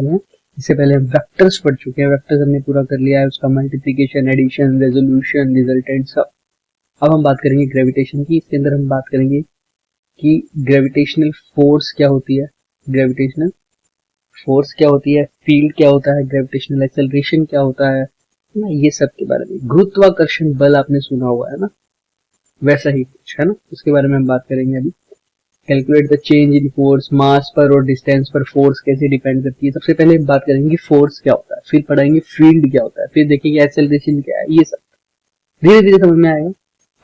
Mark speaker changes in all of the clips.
Speaker 1: हैं। इससे पहले हम वेक्टर्स पढ़ चुके हैं, वेक्टर्स हमने पूरा कर लिया है, उसका मल्टीप्लिकेशन, एडिशन, रेजोल्यूशन, रिजल्टेंट सब। अब हम बात करेंगे ग्रेविटेशन की। इसके अंदर हम बात करेंगे कि ग्रेविटेशनल फोर्स क्या होती है, ग्रेविटेशनल फोर्स क्या होती है, फील्ड क्या होता है, ग्रेविटेशनल एक्सेलरेशन क्या होता है ना, ये सब के बारे में। गुरुत्वाकर्षण बल आपने सुना हुआ है ना, वैसा ही कुछ है ना, उसके बारे में हम बात करेंगे अभी। Calculate the change in force, mass पर और डिस्टेंस पर फोर्स कैसे डिपेंड करती है। सबसे पहले बात करेंगे फोर्स क्या होता है, फिर पढ़ेंगे फील्ड क्या होता है, फिर देखेंगे एक्सेलरेशन क्या है। ये सब धीरे धीरे समझ में आएगा।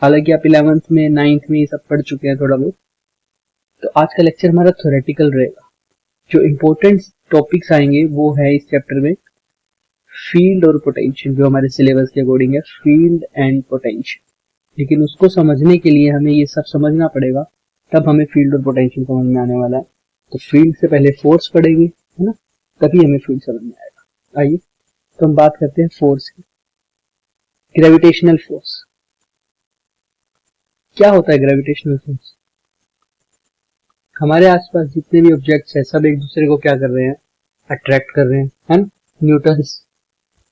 Speaker 1: हालांकि आप 11th में 9th में ये सब पढ़ चुके हैं थोड़ा बहुत। तो आज का लेक्चर हमारा थ्योरेटिकल रहेगा। जो इम्पोर्टेंट टॉपिक्स आएंगे वो है इस चैप्टर में फील्ड और पोटेंशियल, जो हमारे सिलेबस के अकॉर्डिंग है, फील्ड एंड पोटेंशियल। लेकिन उसको समझने के लिए हमें ये सब समझना पड़ेगा, तब हमें फील्ड और पोटेंशियल समझ में आने वाला है। तो फील्ड से पहले फोर्स पढ़ेंगे, है ना, तभी हमें फील्ड समझ में आएगा। आइए तो हम बात करते हैं फोर्स की। ग्रेविटेशनल फोर्स क्या होता है? ग्रेविटेशनल फोर्स, हमारे आसपास जितने भी ऑब्जेक्ट्स हैं सब एक दूसरे को क्या कर रहे हैं, अट्रैक्ट कर रहे हैं, है ना। न्यूटन्स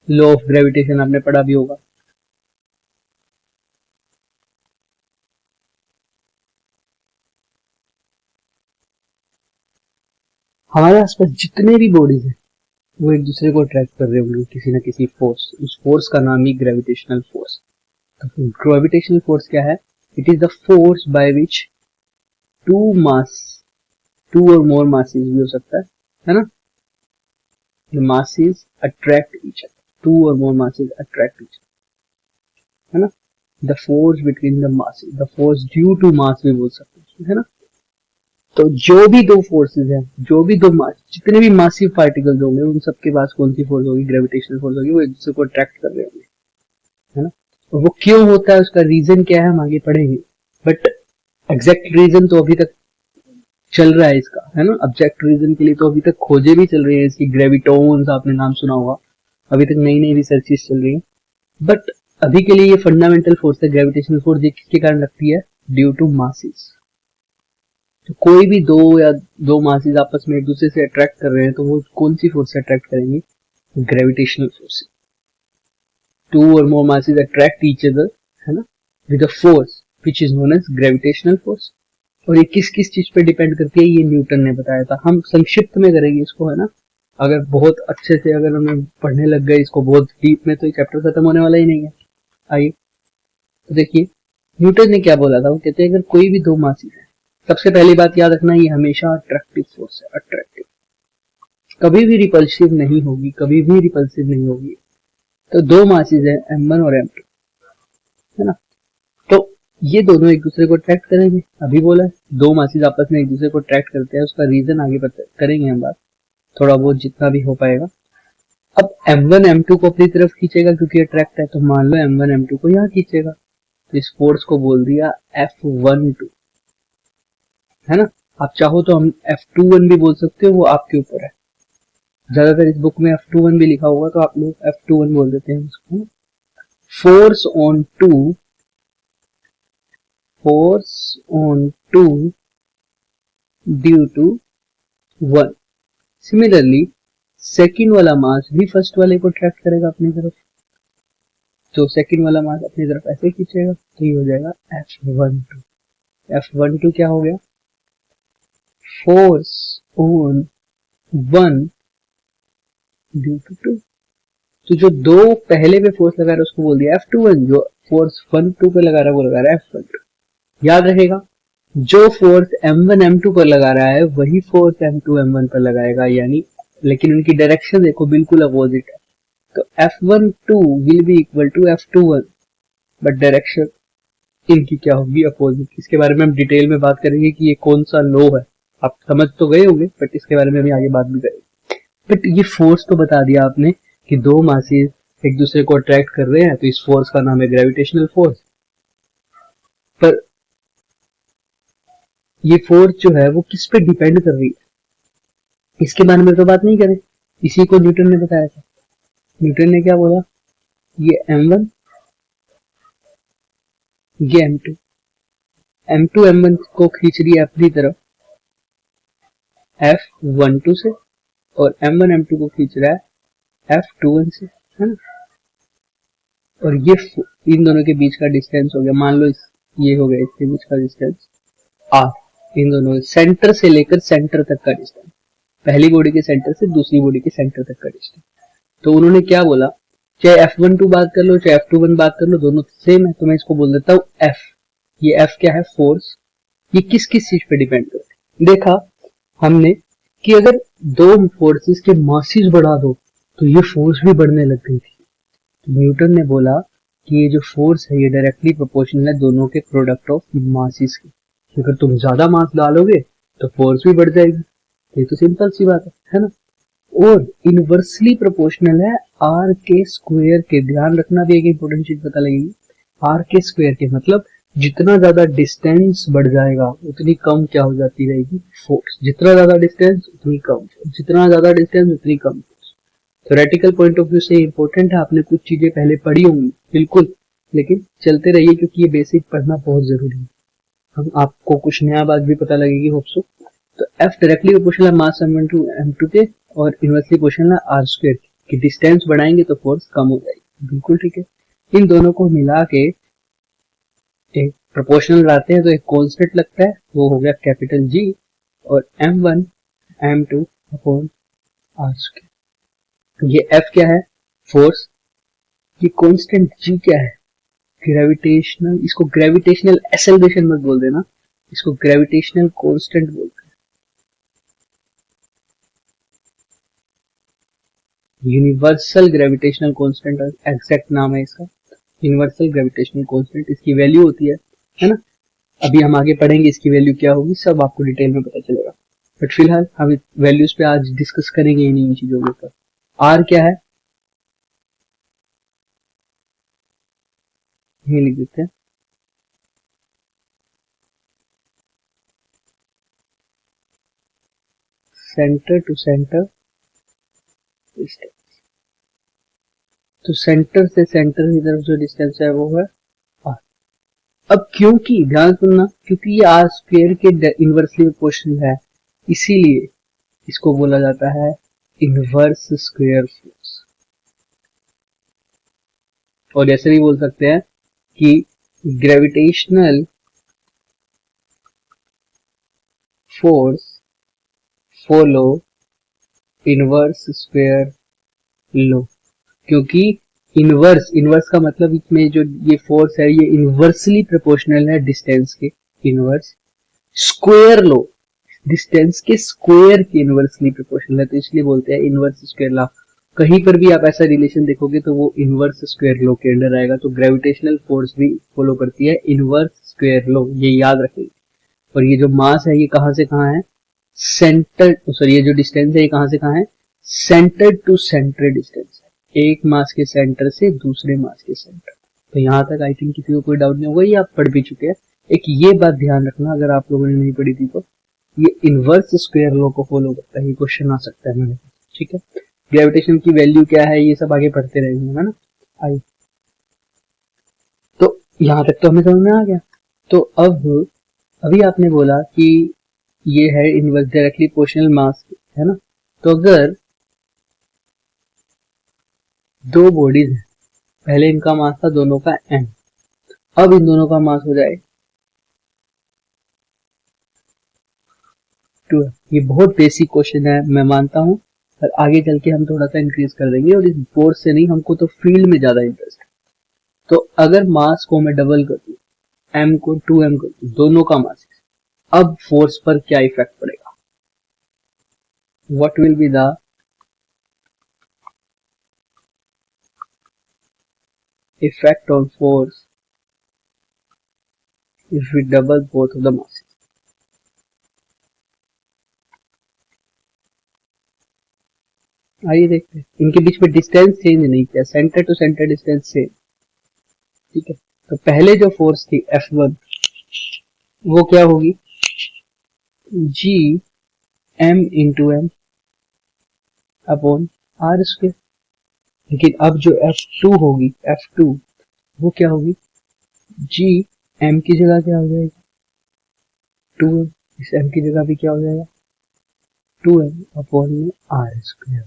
Speaker 1: लॉ ऑफ ग्रेविटेशन आपने पढ़ा भी होगा। हमारे आसपास जितने भी बॉडीज हैं वो एक दूसरे को अट्रैक्ट कर रहे होंगे किसी ना किसी फोर्स, उस फोर्स का नाम ही ग्रेविटेशनल फोर्स। तो ग्रेविटेशनल फोर्स क्या है? It is the force by which two और मोर मासेस भी हो सकता है ना, the masses attract each other, two or more masses attract each other, है ना। the force between the masses, the force due to mass भी बोल सकते हैं, है ना। तो जो भी दो फोर्सेस हैं, जो भी दो मास, जितने भी मासिव पार्टिकल्स होंगे उन सबके पास कौन सी फोर्स होगी? ग्रेविटेशनल फोर्स होगी। वो एक दूसरे को अट्रैक्ट कर रहे होंगे, है ना। और वो क्यों होता है, उसका रीजन क्या है, हम आगे पढ़ेंगे। बट एग्जैक्ट रीजन तो अभी तक चल रहा है इसका, है ना। ऑब्जेक्ट रीजन के लिए तो अभी तक खोजे भी चल रही है इसकी। ग्रेविटोन्स आपने नाम सुना होगा, अभी तक नई नई रिसर्चेस चल रही है। बट अभी के लिए ये फंडामेंटल फोर्स है ग्रेविटेशनल फोर्स। ये किसके कारण लगती है? Due to masses. तो कोई भी दो या दो मासेस आपस में एक दूसरे से अट्रैक्ट कर रहे हैं तो वो कौन सी फोर्स से अट्रैक्ट करेंगे? Gravitational force. टू और more masses attract each other, है ना, with a force which is known as gravitational force. और ये किस किस चीज पे डिपेंड करती है ये न्यूटन ने बताया था। हम संक्षिप्त में करेंगे इसको, है ना। अगर बहुत अच्छे से अगर हमें पढ़ने लग गए इसको बहुत डीप में तो ये चैप्टर खत्म होने वाला ही नहीं है। आइए तो देखिए न्यूटन ने क्या बोला था। वो कहते हैं अगर कोई भी दो मासेस है, सबसे पहली बात याद रखना, ये हमेशा अट्रैक्टिव फोर्स है, अट्रैक्टिव, कभी भी रिपल्सिव नहीं होगी, कभी भी रिपल्सिव नहीं होगी। तो दो मासेस है m1 और m2, है ना। तो ये दोनों एक दूसरे को अट्रैक्ट करेंगे। अभी बोला है दो मासेस आपस में एक दूसरे को अट्रैक्ट करते हैं, उसका रीजन आगे करेंगे हम बात, थोड़ा बहुत जितना भी हो पाएगा। अब m1 m2 को अपनी तरफ खींचेगा क्योंकि अट्रैक्ट है, तो मान लो m1 m2 को यहाँ खींचेगा, तो इस फोर्स को बोल दिया F12, है ना। आप चाहो तो हम F21 भी बोल सकते हो, वो आपके ऊपर है। ज्यादातर इस बुक में F21 भी लिखा होगा तो आप लोग F21 बोल देते हैं उसको। Force on two due to one. Similarly second वाला मास भी फर्स्ट वाले को अट्रैक्ट करेगा अपनी तरफ, तो सेकंड वाला मास अपनी तरफ ऐसे खींचेगा, तो ये हो जाएगा F12। F12 क्या हो गया? Force on one due to two. तो जो दो पहले पे फोर्स लगा रहा है उसको बोल दिया F21, जो फोर्स 1 2 पे लगा रहा है वो लगा रहा है F12। याद रखेगा जो फोर्स M1 M2 पर लगा रहा है वही फोर्स M2 M1 पर लगाएगा, यानी लेकिन उनकी डायरेक्शन देखो बिल्कुल अपोजिट है। तो F12 will be equal to F21, but direction इनकी क्या होगी? अपोजिट। इसके बारे में हम डिटेल में बात करेंगे कि ये कौन सा लॉ है। आप समझ तो गए होंगे, बट इसके बारे में अभी आगे बात भी करेंगे। बट ये फोर्स तो बता दिया आपने कि दो मासेस एक दूसरे को अट्रैक्ट कर रहे हैं, तो इस फोर्स का नाम है ग्रेविटेशनल फोर्स। पर ये फोर्स जो है वो किस पे डिपेंड कर रही है, इसके बारे में तो बात नहीं करें। इसी को न्यूटन ने बताया था। न्यूटन ने क्या बोला? ये M1, ये M2, M2 M1 को खींच रही है अपनी तरफ F12 से, और M1 M2 को खींच रहा है F21 से, है ना। और ये इन दोनों के बीच का डिस्टेंस हो गया, मान लो ये हो गया इसके बीच का डिस्टेंस R, इन दोनों सेंटर से लेकर सेंटर तक का डिस्टेंस, पहली बॉडी के सेंटर से दूसरी बॉडी के सेंटर तक का डिस्टेंस। तो उन्होंने क्या बोला, चाहे F12 बात कर लो चाहे F21 बात कर लो, दोनों सेम है, तो मैं इसको बोल देता हूँ F। ये F क्या है, फोर्स। ये किस किस चीज पे डिपेंड करता है, देखा हमने कि अगर दो फोर्सेस के मासेस बढ़ा दो तो ये फोर्स भी बढ़ने लग गई थी। तो न्यूटन ने बोला कि ये जो फोर्स है ये डायरेक्टली प्रोपोर्शनल है दोनों के प्रोडक्ट ऑफ मासेस की। अगर तुम ज्यादा मास डालोगे तो फोर्स भी बढ़ जाएगी, ये तो सिंपल सी बात है ना। और इनवर्सली प्रोपोर्शनल है आर के स्क्वायर के। ध्यान रखना भी एक इंपॉर्टेंट चीज पता लगेगी, आर के स्क्वायर के मतलब जितना ज्यादा डिस्टेंस बढ़ जाएगा उतनी कम क्या हो जाती रहेगी, फोर्स। जितना ज्यादा डिस्टेंस उतनी कम, जितना ज्यादा डिस्टेंस उतनी कम force. Theoretical point of view से इंपॉर्टेंट है, आपने कुछ चीजें पहले पढ़ी होंगी बिल्कुल, लेकिन चलते रहिए क्योंकि ये बेसिक पढ़ना बहुत जरूरी है। हम आपको कुछ नया बात भी पता लगेगी होप सो। तो F डायरेक्टली प्रोपोर्शनल है मास M1 M2 के और इनवर्सली प्रोपोर्शनल है R स्क्वायर की। डिस्टेंस बढ़ाएंगे तो फोर्स कम हो जाएगी, बिल्कुल ठीक है। इन दोनों को मिला के एक प्रोपोर्शनल लाते हैं तो एक कांस्टेंट लगता है, वो हो गया कैपिटल G और M1 M2 upon R square. ये F क्या है, फोर्स। ये कांस्टेंट G क्या है, ग्रेविटेशनल। इसको ग्रेविटेशनल एक्सेलरेशन मत बोल देना, इसको ग्रेविटेशनल कांस्टेंट बोलते हैं। यूनिवर्सल ग्रेविटेशनल कांस्टेंट एग्जैक्ट नाम है इसका, यूनिवर्सल ग्रेविटेशनल कांस्टेंट। इसकी वैल्यू होती है ना। अभी हम आगे पढ़ेंगे इसकी वैल्यू क्या होगी, सब आपको डिटेल में पता चलेगा, बट फिलहाल हम वैल्यूज पे आज डिस्कस करेंगे इन चीजों के ऊपर। आर क्या है, ये लिख देते हैं, सेंटर टू सेंटर डिस्टेंस। तो सेंटर से सेंटर की तरफ जो डिस्टेंस है वो है आर। अब क्योंकि ध्यान सुनना, क्योंकि ये आर स्क्वायर के इनवर्सली प्रोपोर्शनल है, इसीलिए इसको बोला जाता है इनवर्स स्क्वायर फोर्स। और ऐसे भी बोल सकते हैं कि gravitational force follow inverse square law. क्योंकि इनवर्स का मतलब इसमें जो ये फोर्स है ये इनवर्सली प्रोपोर्शनल है डिस्टेंस के, इनवर्स स्क्वायर लॉ डिस्टेंस के स्क्वायर के इनवर्सली प्रोपोर्शनल है, तो इसलिए बोलते हैं इनवर्स स्क्वायर लॉ। कहीं पर भी आप ऐसा रिलेशन देखोगे तो वो इनवर्स स्क्वायर लॉ के अंडर आएगा। तो ग्रेविटेशनल फोर्स भी फॉलो करती है इनवर्स स्क्वायर लॉ, ये याद रखेंगे। और ये जो मास है ये कहां से कहां है, सेंटर, सॉरी ये जो डिस्टेंस है ये कहां से कहां है, सेंटर टू सेंटर डिस्टेंस है, एक मास के सेंटर से दूसरे मास के सेंटर। तो यहां तक आई थिंक किसी को कोई डाउट नहीं होगा, ये आप पढ़ भी चुके हैं। एक ये बात ध्यान रखना, अगर आप लोगों ने नहीं पढ़ी थी तो ये इनवर्स स्क्वायर लॉ को फॉलो करता है, ये क्वेश्चन आ सकता है मेरे पास, ठीक है। ग्रेविटेशन की वैल्यू क्या है ये सब आगे पढ़ते रहेंगे, है ना। आइए, तो यहां तक तो हमें समझ में आ गया। तो अब अभी आपने बोला कि ये है इनवर्स डायरेक्टली प्रोपोर्शनल मास, है ना। तो अगर दो बॉडीज है, पहले इनका मास था दोनों का m, अब इन दोनों का मास हो जाए 2। ये बहुत बेसिक क्वेश्चन है मैं मानता हूं, पर आगे चल के हम थोड़ा सा इंक्रीज कर देंगे, और इस बोर्ड से नहीं, हमको तो फील्ड में ज्यादा इंटरेस्ट है। तो अगर मास को मैं डबल कर दूं, m को 2m कर दूं, दोनों का मास, अब फोर्स पर क्या इफेक्ट पड़ेगा, what will be the effect on force if we double both of the masses। आइए देखते हैं, इनके बीच में डिस्टेंस चेंज नहीं किया, centre to centre distance same, ठीक है। तो पहले जो फोर्स थी F1 वो क्या होगी, G m into m upon are square. लेकिन अब जो F2 होगी, F2 वो क्या होगी, G m की जगह क्या हो जाएगा 2m, इस m की जगह भी क्या हो जाएगा F2m/r²।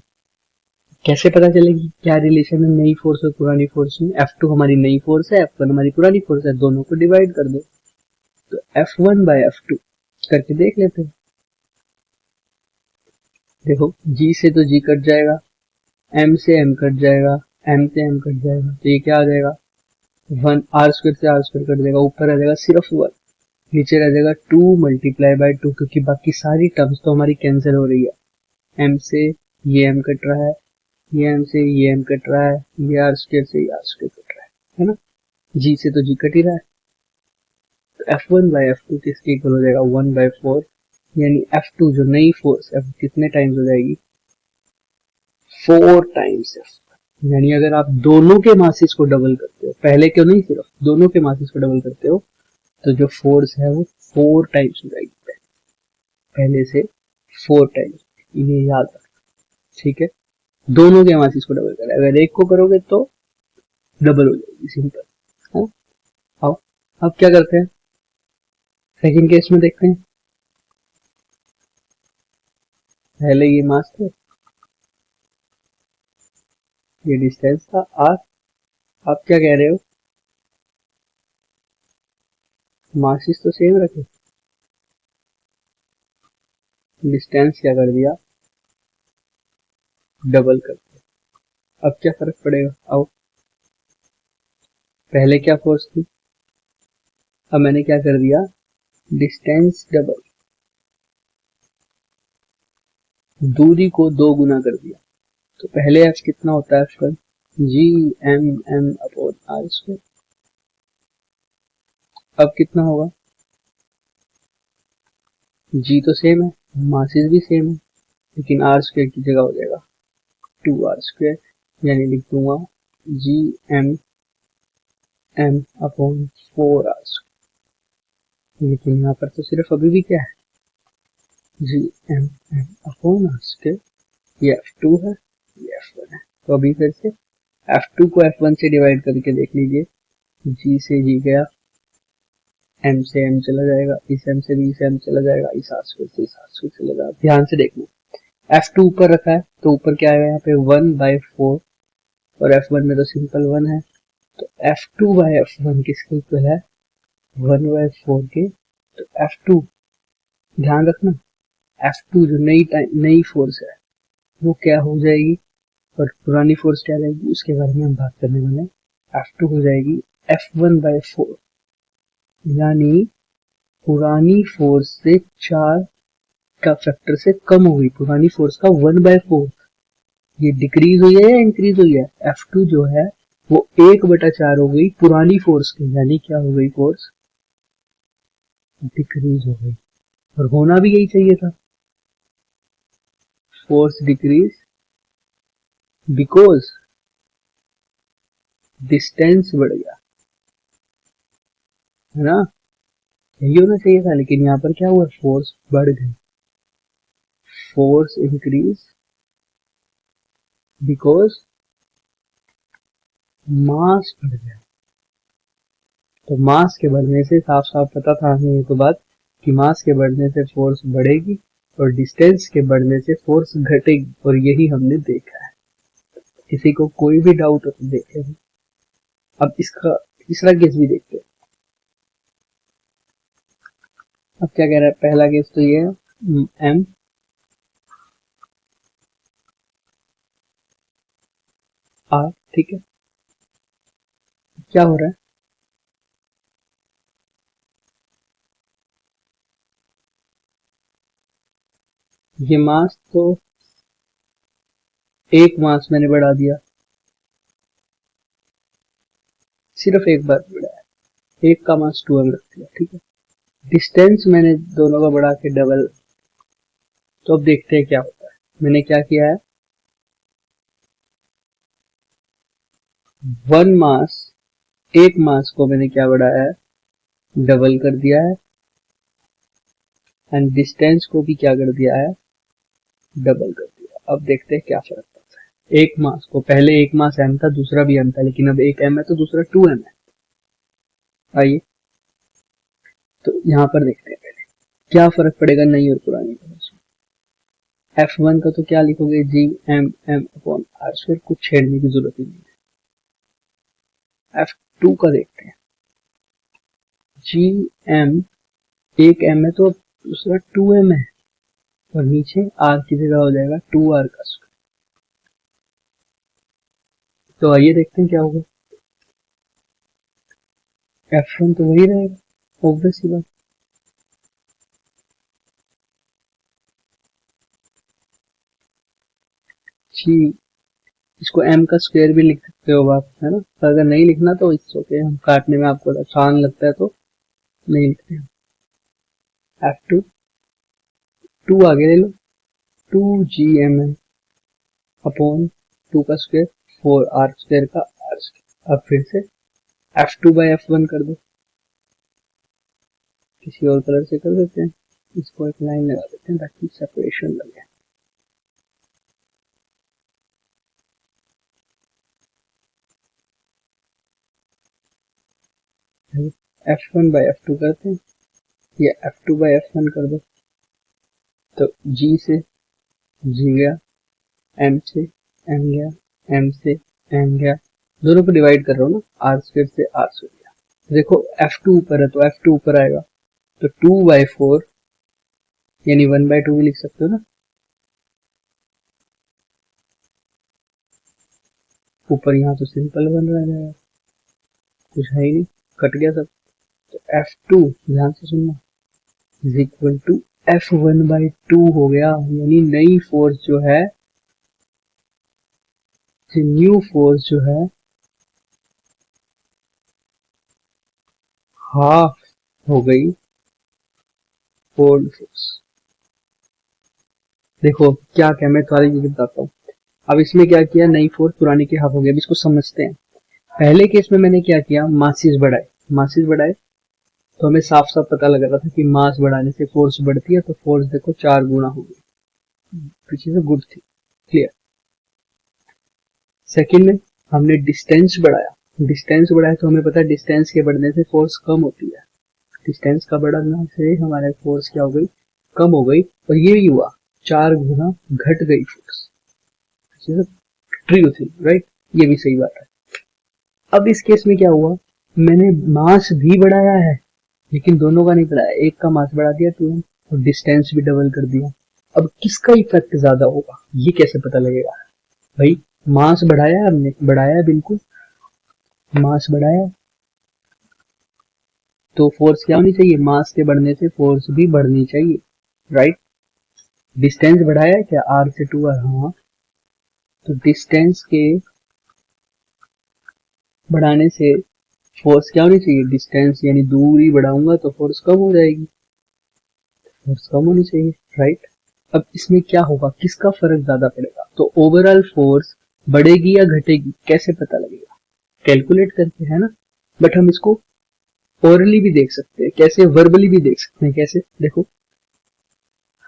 Speaker 1: कैसे पता चलेगी क्या रिलेशन है नई फोर्स और पुरानी फोर्स में? F2 हमारी नई फोर्स है, F1 हमारी पुरानी फोर्स है, दोनों को डिवाइड कर दो। तो F1/F2 करके देख लेते हैं। देखो G से तो G कट जाएगा, M से M कट जाएगा, M से M कट जाएगा, तो ये क्या आ जाएगा 1, r² से r² कट जाएगा, ऊपर आ जाएगा सिर्फ 1, नीचे रह जाएगा 2 × 2, क्योंकि बाकी सारी टर्म्स तो हमारी कैंसिल हो रही है। M से ये M कट रहा है, ये M से ये M कट रहा है, ये r² से ये r² कट रहा है ना। G से तो G कट ही रहा है, तो F1/F2 किसके इक्वल हो जाएगा 1/4, यानी F2 जो नई फोर्स है कितने टाइम्स हो जाएगी 4 टाइम्स F1। यानी अगर आप दोनों के मासेस को डबल करते हो, पहले क्यों नहीं सिर्फ दोनों के मासेस को डबल करते हो, तो जो फोर्स है वो 4 टाइम्स हो जाएगी, पहले से 4 टाइम्स। ये याद रखना, ठीक है। दोनों के मासेस को डबल करें, अगर एक को करोगे तो डबल हो जाएगी, सिंपल है। आओ अब क्या करते हैं, सेकंड केस में देखते हैं। पहले ये मास था, ये डिस्टेंस था r, आप क्या कह रहे हो मासेस तो सेम रखे, डिस्टेंस क्या कर दिया डबल कर दिया। अब क्या फर्क पड़ेगा, आओ पहले क्या फोर्स थी, अब मैंने क्या कर दिया डिस्टेंस डबल, दूरी को 2 गुना कर दिया। तो पहले f कितना होता है F1 Gm/r², अब कितना होगा G तो सेम है, मासेस भी सेम है, लेकिन r² की जगह हो जाएगा 2r², यानी लिख दूंगा Gm/4r²। लेकिन यहाँ पर तो सिर्फ अभी भी क्या है Gm/r², ये F2 है, ये F1 है। तो अभी फिर से F2 को F1 से डिवाइड करके देख लीजिए, G से G गया, M से M चला जाएगा, इस M से भी इस M चला जाएगा, इस r² से इस r² चला जाएगा। ध्यान से देखना, F2 ऊपर रखा है तो ऊपर क्या आएगा यहाँ पे 1/4, और F1 में तो सिंपल 1 है, तो F2/F1 किसके इक्वल है 1/4 के। तो F2 ध्यान रखना, F2 जो नई फोर्स है वो क्या हो जाएगी, और पुरानी फोर्स क्या रहेगी उसके बारे में हम बात करने वाले हैं। F2 हो जाएगी F1/4, यानी पुरानी फोर्स से 4 का फैक्टर से कम हो गई, पुरानी फोर्स का 1/4। ये डिक्रीज हुई है या इंक्रीज हुई है, F2 जो है वो 1/4 हो गई पुरानी फोर्स की, यानी क्या हो गई फोर्स डिक्रीज हो गई, और होना भी यही चाहिए था, फोर्स डिक्रीज बिकॉज डिस्टेंस बढ़ गया, है ना, यही होना चाहिए था। लेकिन यहाँ पर क्या हुआ फोर्स बढ़ गई, फोर्स इंक्रीज बिकॉज मास बढ़ गया। तो मास के बढ़ने से साफ साफ पता था हमें ये तो बात कि मास के बढ़ने से फोर्स बढ़ेगी और डिस्टेंस के बढ़ने से फोर्स घटेगी, और यही हमने देखा है। किसी को कोई भी डाउट हो तो देखे। अब इसका तीसरा केस भी देखते हैं। अब क्या कह रहा है, पहला केस तो ये है M R, ठीक है। क्या हो रहा है, ये मास तो एक मास मैंने बढ़ा दिया, सिर्फ एक बार बढ़ाया, एक का मास 2m रख दिया, ठीक है। डिस्टेंस मैंने दोनों का बढ़ा के डबल, तो अब देखते हैं क्या होता है। मैंने क्या किया है, 1 मास, एक मास को मैंने क्या बढ़ाया है डबल कर दिया है, एंड डिस्टेंस को भी क्या कर दिया है डबल कर दिया। अब देखते हैं क्या फर्क पड़ता है। एक मास को, पहले एक मास m था, दूसरा भी m था, लेकिन अब एक m है तो दूसरा 2m है। आइए तो यहाँ पर देखते हैं पहले क्या फर्क पड़ेगा नई और पुरानी फोर्स में। F1 का तो क्या लिखोगे, G(m)(m)/r², कुछ छेड़ने की जरूरत ही नहीं है। F2 का देखते हैं, G(m), एक m है तो दूसरा 2m है, और नीचे r की जगह हो जाएगा 2r का स्क्वायर। तो आइए देखते हैं क्या होगा। F1 तो वही रहेगा, ऑब्वियस सी बात। जी, इसको m का स्क्वायर भी लिख सकते हो आप, है ना। तो अगर नहीं लिखना तो इट्स ओके, हम काटने में आपको आसान लगता है तो नहीं लिखते हैं। F2, 2 आगे ले लो, 2gm अपॉन 2 का स्क्वायर 4r² का r²। अब फिर से F2/F1 कर दो, किसी और कलर से कर देते हैं, इसको एक लाइन लगा देते हैं ताकि सेपरेशन लगे। F1/F2 करते हैं, या F2/F1 कर दो। तो G से G गया, M से M गया, M से M गया, दोनों को डिवाइड कर रहा हूँ ना, r² से r² गया। देखो F2 ऊपर है तो F2 ऊपर आएगा, तो 2/4 यानी 1/2 भी लिख सकते हो ना। ऊपर यहाँ तो सिंपल बन रहा है, कुछ है ही नहीं, कट गया सब। तो F2, ध्यान से सुनना, इज इक्वल टू F1/2 हो गया, यानी नई फोर्स जो है, न्यू फोर्स जो है, हाफ हो गई ओल्ड फोर्स। देखो क्या मैं तुम्हारी चीजें बताता हूँ। अब इसमें क्या किया, नई फोर्स पुरानी के हाफ हो गया। अब इसको समझते हैं। पहले केस में मैंने क्या किया, मासेस बढ़ाए, तो हमें साफ साफ पता लग रहा था कि मास बढ़ाने से फोर्स बढ़ती है, तो फोर्स देखो 4 गुना हो गई, पीछे से गुड थी, क्लियर। सेकंड में हमने डिस्टेंस बढ़ाया तो हमें पता है डिस्टेंस के बढ़ने से फोर्स कम होती है, डिस्टेंस का बढ़ने से हमारे फोर्स क्या हो गई, कम हो गई, और ये भी हुआ 4 गुना घट गई फोर्स, ट्रू थी, राइट, ये भी सही बात है। अब इस केस में क्या हुआ, मैंने मास भी बढ़ाया है लेकिन दोनों का नहीं बढ़ाया, एक का मास बढ़ा दिया तुरंत और डिस्टेंस भी डबल कर दिया। अब किसका इफेक्ट ज्यादा होगा ये कैसे पता लगेगा, भाई मास बढ़ाया हमने, बढ़ाया बिल्कुल, मास बढ़ाया तो फोर्स क्या होनी चाहिए, मास के बढ़ने से फोर्स भी बढ़नी चाहिए, राइट। डिस्टेंस बढ़ाया क्या, r से 2r, हाँ, तो डिस्टेंस के बढ़ाने से फोर्स क्या होनी चाहिए, डिस्टेंस यानी दूरी बढ़ाऊंगा तो फोर्स कम हो जाएगी, फोर्स कम होनी चाहिए, राइट। अब इसमें क्या होगा, किसका फर्क ज्यादा पड़ेगा, तो ओवरऑल फोर्स बढ़ेगी या घटेगी कैसे पता लगेगा, कैलकुलेट करके, है ना। बट हम इसको ओरली भी देख सकते हैं, कैसे, वर्बली भी देख सकते हैं, कैसे, देखो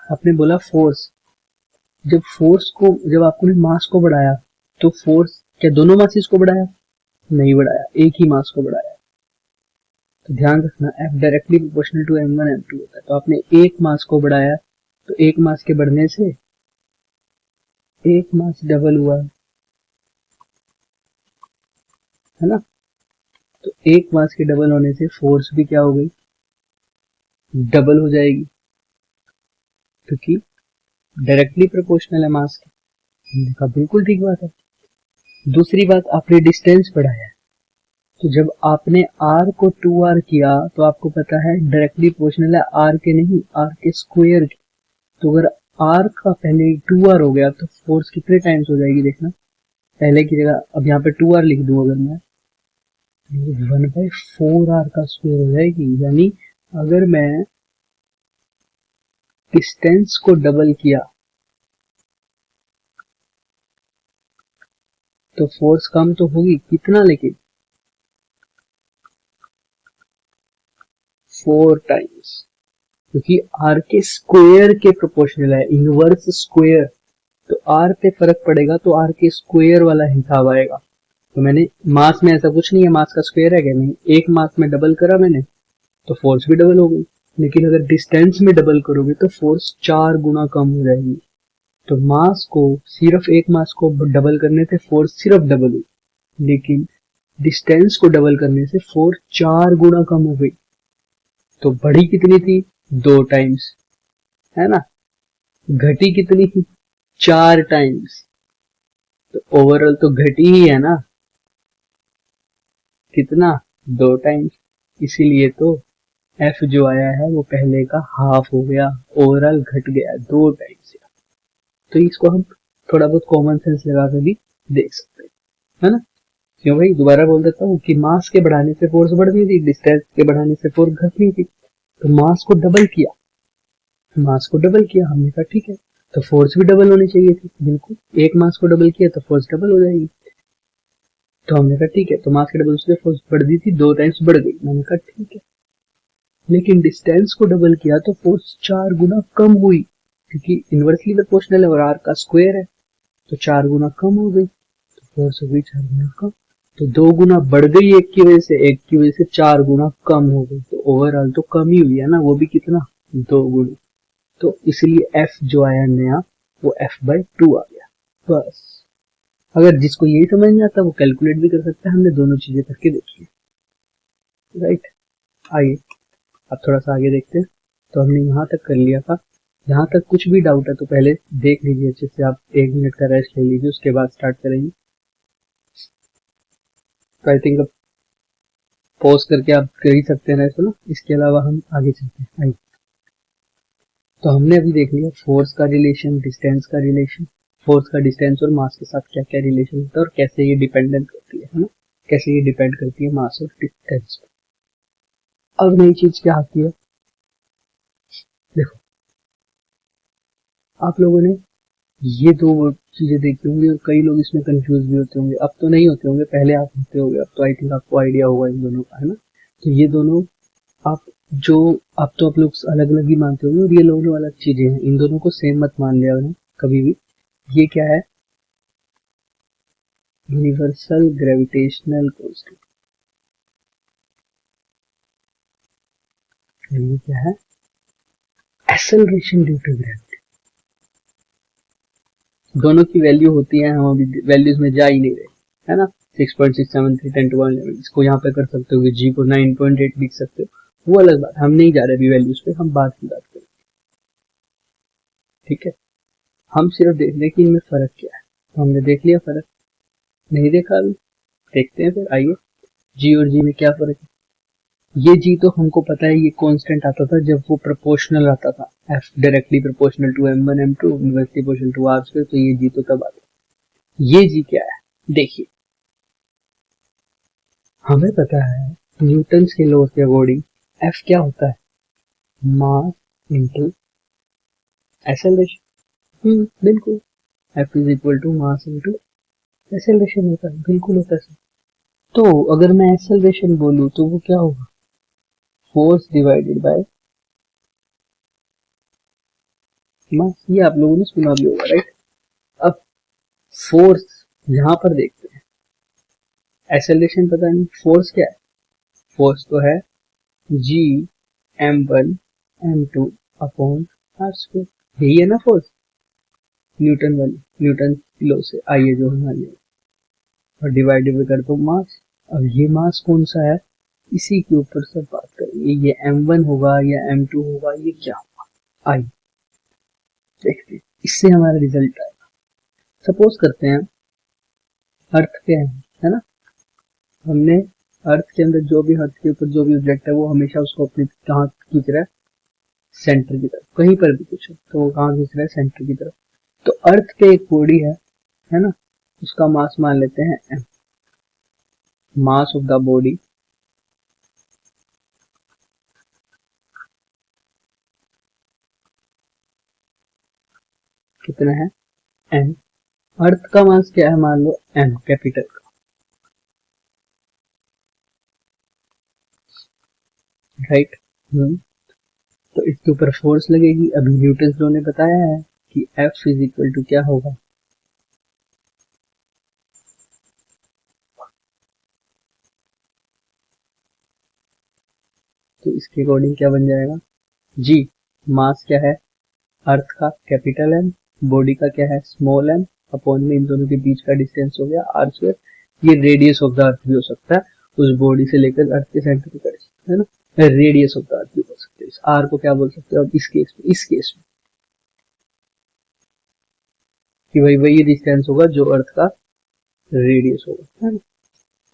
Speaker 1: आपने बोला फोर्स, जब आपने मास को बढ़ाया तो फोर्स क्या दोनों मासेस को बढ़ाया, नहीं बढ़ाया, एक ही मास को बढ़ाया। तो ध्यान रखना F directly proportional to m1 m2 होता है, तो आपने एक मास को बढ़ाया तो एक मास के बढ़ने से एक मास डबल हुआ, है ना। तो एक मास के डबल होने से फोर्स भी क्या हो गई, डबल हो जाएगी, क्योंकि डायरेक्टली प्रोपोर्शनल है मास के। देखा, बिल्कुल ठीक बात है। दूसरी बात, आपने डिस्टेंस बढ़ाया, तो जब आपने r को 2r किया तो आपको पता है डायरेक्टली प्रोपोर्शनल है r के नहीं, r के स्क्वायर के। तो अगर r का पहले 2r हो गया तो फोर्स कितने टाइम्स हो जाएगी, देखना, पहले की जगह अब यहाँ पे 2r लिख दूं अगर मैं, 1/4r का स्क्वायर हो जाएगी। यानी अगर मैं डिस्टेंस को डबल किया तो फोर्स कम तो होगी, कितना, लेकिन 4 टाइम्स, क्योंकि r के स्क्वायर के प्रोपोर्शनल है, इनवर्स स्क्वायर, तो r पे फर्क पड़ेगा तो r के स्क्वायर वाला हिसाब आएगा। तो मैंने मास में ऐसा कुछ नहीं है, मास का स्क्वायर है क्या, नहीं, एक मास में डबल करा मैंने तो फोर्स भी डबल हो गई। लेकिन अगर डिस्टेंस में डबल करोगे तो फोर्स 4 गुना कम हो जाएगी, तो मास को सिर्फ एक मास को डबल करने से फोर्स सिर्फ डबल हुई, लेकिन डिस्टेंस को डबल करने से फोर्स 4 गुना कम हो गई। तो बढ़ी कितनी थी? 2 टाइम्स, है ना। घटी कितनी थी? 4 टाइम्स। तो ओवरऑल तो घटी ही है ना, कितना? 2 टाइम्स। इसीलिए तो एफ जो आया है वो पहले का हाफ हो गया, ओवरऑल घट गया 2 टाइम्स। तो इसको हम थोड़ा बहुत कॉमन सेंस लगा कर भी देख सकते हैं, है ना। क्यों भाई, दोबारा बोल देता हूँ कि मास के बढ़ाने से फोर्स बढ़ रही थी, डिस्टेंस के बढ़ाने से फोर्स घट रही थी। तो मास को डबल किया, हमने कहा ठीक है, तो फोर्स भी डबल होनी चाहिए थी। बिल्कुल, एक मास को डबल किया तो फोर्स डबल हो जाएगी। तो हमने कहा ठीक है, तो मास के डबल से फोर्स बढ़ दी थी, 2 टाइम्स बढ़ गई। मैंने कहा ठीक है, लेकिन डिस्टेंस को डबल किया तो फोर्स 4 गुना कम हुई, क्योंकि इनवर्सली प्रोपोर्शनल है और आर का स्क्वायर है, तो 4 गुना कम हो गई। तो फोर्स हो गई 4 गुना कम। तो 2 गुना बढ़ गई एक की वजह से, एक की वजह से 4 गुना कम हो गई। तो ओवरऑल तो कम ही हुई है ना, वो भी कितना? 2 गुना। तो इसलिए एफ जो आया नया वो f/2 आ गया। बस, अगर जिसको यही समझ नहीं आता वो कैलकुलेट भी कर सकता है, हमने दोनों चीजें करके देखी, राइट। आइए अब थोड़ा सा आगे देखते हैं। तो हमने यहाँ तक कर लिया था, यहाँ तक कुछ भी डाउट है तो पहले देख लीजिए अच्छे से, आप 1 मिनट का रेस्ट ले लीजिए, उसके बाद स्टार्ट करेंगे। तो आई थिंक अब पॉज करके आप कर ही सकते हैं रेस्ट ना, इसके अलावा हम आगे चलते हैं। आइए, तो हमने अभी देख लिया फोर्स का रिलेशन, डिस्टेंस का रिलेशन, फोर्स का डिस्टेंस और मास के साथ क्या क्या रिलेशन होता है और कैसे ये डिपेंडेंट करती है ना, कैसे ये डिपेंड करती है मास और डिस्टेंस पर। अब नई चीज क्या आती है, देखो आप लोगों ने ये 2 चीजें देखी होंगी और कई लोग इसमें कंफ्यूज भी होते होंगे। अब तो नहीं होते होंगे, पहले आप होते होंगे, अब तो आई थिंक आपको आइडिया होगा इन दोनों का, है ना। तो ये दोनों आप जो आप तो आप लोग अलग अलग ही मानते होंगे और ये दोनों अलग चीजें हैं, इन दोनों को सेम मत मान लिया कभी भी। ये क्या है? Universal gravitational constant. ये क्या है? Acceleration due to gravity. दोनों की वैल्यू होती है, हम अभी वैल्यूज में जा ही नहीं रहे, है ना। 6.673 10⁻11 इसको यहाँ पे कर सकते हो, जी को 9.8 लिख सकते हो, वो अलग बात, हम नहीं जा रहे अभी वैल्यूज पे, हम बाद की बात करें, ठीक है। हम सिर्फ देख लें कि इनमें फर्क क्या है। तो हमने देख लिया फर्क, नहीं देखा अभी, देखते हैं फिर। आइए, जी और जी में क्या फर्क है। ये जी तो हमको पता है, ये कांस्टेंट आता था जब वो प्रोपोर्शनल आता था, F directly proportional to m1 m2 inversely proportional to r², तो ये जी तो तब आता है। ये जी क्या है? देखिए, हमें पता है न्यूटन के लॉ के अकॉर्डिंग एफ क्या होता है? Mass into acceleration. बिल्कुल, F is equal to mass into acceleration होता है, बिल्कुल होता है। तो अगर मैं एक्सेलरेशन बोलूं तो वो क्या होगा? Force divided by mass. ये आप लोगों ने सुना भी होगा, राइट। अब फोर्स यहां पर देखते हैं, एक्सेलरेशन पता नहीं, फोर्स क्या है? फोर्स तो है जी m1 m2 अपॉन r², यही है ना फोर्स, न्यूटन वाली, न्यूटन लॉ से आइए जो हमारी है, और डिवाइडेड कर दो मास। अब ये मास कौन सा है, इसी के ऊपर सब बात करेंगे, ये m1 होगा या m2 होगा, ये क्या होगा। आइए देखते हैं, इससे हमारा रिजल्ट आएगा। सपोज करते हैं अर्थ पे है ना, हमने अर्थ के अंदर जो भी, अर्थ के ऊपर जो भी ऑब्जेक्ट है वो हमेशा उसको अपनी कहाँ खींच रहा है? सेंटर की तरफ। कहीं पर भी कुछ है तो वो कहाँ खींच रहा है? सेंटर की तरफ। तो अर्थ पे एक बॉडी है ना, उसका मास मान लेते हैं m, mass of the body कितना है? m। अर्थ का मास क्या है? मान लो m, कैपिटल का, राइट। तो इसके ऊपर फोर्स लगेगी। अभी न्यूटन लॉ ने बताया है कि F इज इक्वल टू क्या होगा? तो इसके अकॉर्डिंग क्या बन जाएगा? जी मास क्या है अर्थ का? कैपिटल M, बॉडी का क्या है स्मॉल m अपॉन में इन दोनों के बीच का डिस्टेंस हो गया r स्क्वायर। ये रेडियस ऑफ द अर्थ भी हो सकता है, उस बॉडी से लेकर अर्थ के सेंटर तक है ना, रेडियस ऑफ द अर्थ भी बोल सकते हैं। इस r को क्या बोल सकते हो अब इस केस में कि भाई वही डिस्टेंस होगा जो अर्थ का रेडियस होगा, है ना।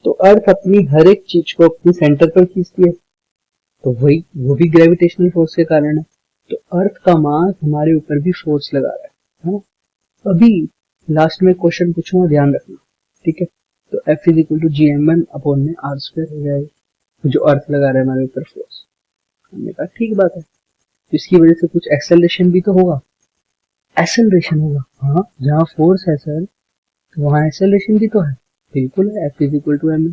Speaker 1: तो अर्थ अपनी हर एक चीज को अपने सेंटर पर खींचती है, तो वही वो भी ग्रेविटेशनल फोर्स के कारण है। तो अर्थ का मास हमारे ऊपर भी फोर्स लगा रहा है ना। अभी लास्ट में क्वेश्चन पूछूंगा, ध्यान रखना, ठीक है। तो F is equal to G m one upon में आर स्क्वायर हो जाएगा, जो अर्थ लगा रहा है हमारे ऊपर फोर्स। हमने कहा ठीक बात है, तो इसकी वजह से कुछ एक्सेलरेशन भी तो होगा, एक्सेलरेशन होगा। हाँ, जहाँ फोर्स है सर तो वहाँ एक्सेलरेशन भी तो है, बिल्कुल है। F is equal to m,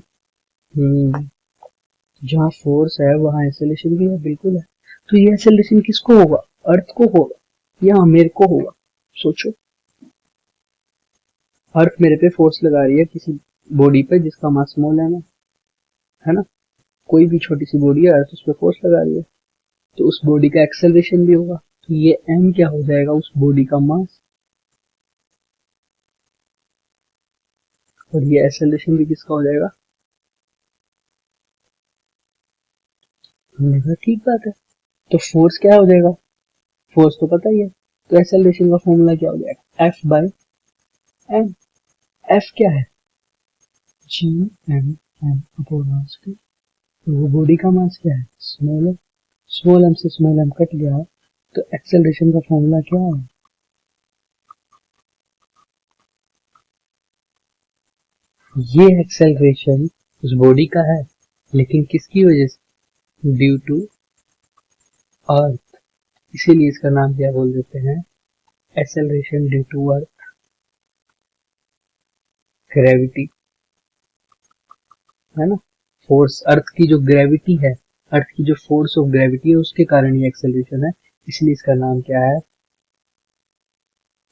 Speaker 1: जहाँ फोर्स है वहाँ एक्सेलरेशन भी है, बिल्कुल है। तो ये एक्सेलरेशन किसको होगा, अर्थ को होगा या मेरे को होगा, सोचो। अर्थ मेरे पे फोर्स लगा रही है किसी बॉडी पे जिसका मास स्मॉल है ना। कोई भी छोटी सी बॉडी है, अर्थ उस पर फोर्स लगा रही है, तो उस बॉडी का एक्सेलरेशन भी होगा। तो ये m क्या हो जाएगा, उस बॉडी का मास, और ये एक्सेलरेशन भी किसका हो जाएगा। हमने कहा ठीक बात है। तो फोर्स क्या हो जाएगा, फोर्स तो पता ही है, तो एक्सेलरेशन का फॉर्मूला क्या हो जाएगा, F बाय m। F क्या है, G m m upon are square. तो वो बॉडी का मास क्या है, स्मॉल एम से स्मॉल एम कट गया, तो एक्सेलरेशन का फॉर्मूला क्या है, ये एक्सेलरेशन उस बॉडी का है, लेकिन किसकी वजह से, ड्यू टू अर्थ, इसीलिए इसका नाम क्या बोल देते हैं, acceleration due to earth gravity, है ना। फोर्स, अर्थ की जो ग्रेविटी है, अर्थ की जो फोर्स ऑफ ग्रेविटी है उसके कारण ये एक्सेलरेशन है, इसलिए इसका नाम क्या है,